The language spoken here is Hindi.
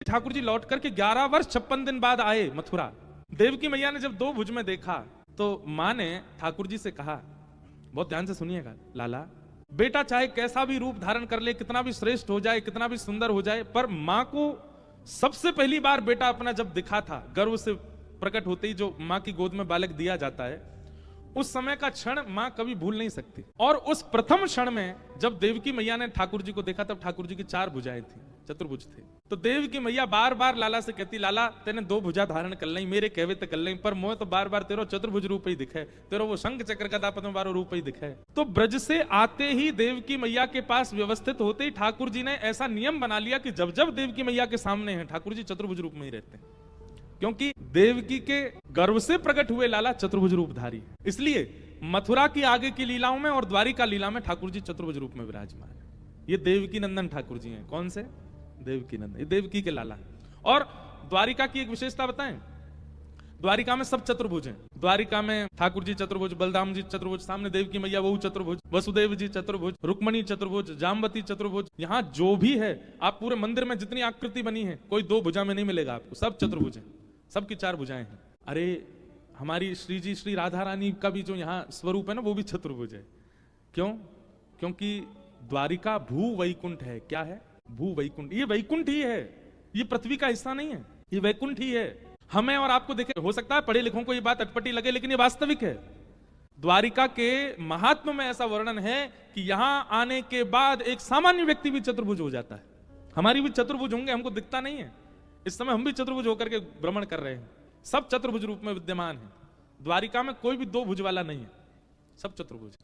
ठाकुर जी लौट करके 11 वर्ष 56 दिन बाद आए मथुरा। देवकी मैया ने जब दो भुज में देखा तो मां ने ठाकुर जी से कहा, बहुत ध्यान से सुनिएगा, लाला बेटा चाहे कैसा भी रूप धारण कर ले, कितना भी श्रेष्ठ हो जाए, कितना भी सुंदर हो जाए, पर मां को सबसे पहली बार बेटा अपना जब दिखा था, गर्व से प्रकट होते ही जो मां की गोद में बालक दिया जाता है, उस समय का क्षण मां कभी भूल नहीं सकती। और उस प्रथम क्षण में जब देवकी मैया ने ठाकुर जी को देखा, तब ठाकुर जी की 4 भुजाएं थी, चतुर्भुज थे। तो देवकी मैया बार बार लाला से कहती, लाला तेने 2 भुजा धारण कर ली, मेरे कहवे तो कर ली, पर मोह तो बार बार तेरो चतुर्भुज रूप ही दिखे, तेरो वो शंख चक्र गदा पद्म बारो रूप ही दिखे। तो ब्रज से आते ही देवकी मैया के पास व्यवस्थित होते ही ठाकुर जी ने ऐसा नियम बना लिया कि जब जब देवकी मैया के सामने हैं ठाकुर जी चतुर्भुज रूप में ही रहते हैं, क्योंकि देवकी के गर्व से प्रकट हुए लाला चतुर्भुज रूपधारी। इसलिए मथुरा की आगे की लीलाओं में और द्वारिका लीला में ठाकुर जी चतुर्भुज रूप में विराजमान है। ये देवकी नंदन ठाकुर जी हैं। कौन से? देवकी नंदन, ये देवकी के लाला। और द्वारिका की एक विशेषता बताएं, द्वारिका में सब चतुर्भुज हैं। द्वारिका में ठाकुर जी चतुर्भुज, बलराम जी चतुर्भुज, सामने देवकी मैया वो चतुर्भुज, वसुदेव जी चतुर्भुज, रुक्मणी चतुर्भुज, जामवती चतुर्भुज। यहाँ जो भी है, आप पूरे मंदिर में जितनी आकृति बनी है, कोई 2 भुजा में नहीं मिलेगा आपको, सब चतुर्भुज है, सबकी 4 भुजाएं हैं। अरे हमारी श्री जी श्री राधा रानी का भी जो यहाँ स्वरूप है ना, वो भी चतुर्भुज है। क्यों? क्योंकि द्वारिका भू वैकुंठ है। क्या है? भू वैकुंठ। ये वैकुंठ ही है, ये पृथ्वी का हिस्सा नहीं है, ये वैकुंठ ही है। हमें और आपको देखे, हो सकता है पढ़े लिखों को ये बात अटपटी लगे, लेकिन ये वास्तविक है। द्वारिका के महात्म में ऐसा वर्णन है कि यहां आने के बाद एक सामान्य व्यक्ति भी चतुर्भुज हो जाता है। हमारी भी चतुर्भुज होंगे, हमको दिखता नहीं है। इस समय हम भी चतुर्भुज होकर के भ्रमण कर रहे हैं, सब चतुर्भुज रूप में विद्यमान है। द्वारिका में कोई भी 2 भुज वाला नहीं है, सब चतुर्भुज।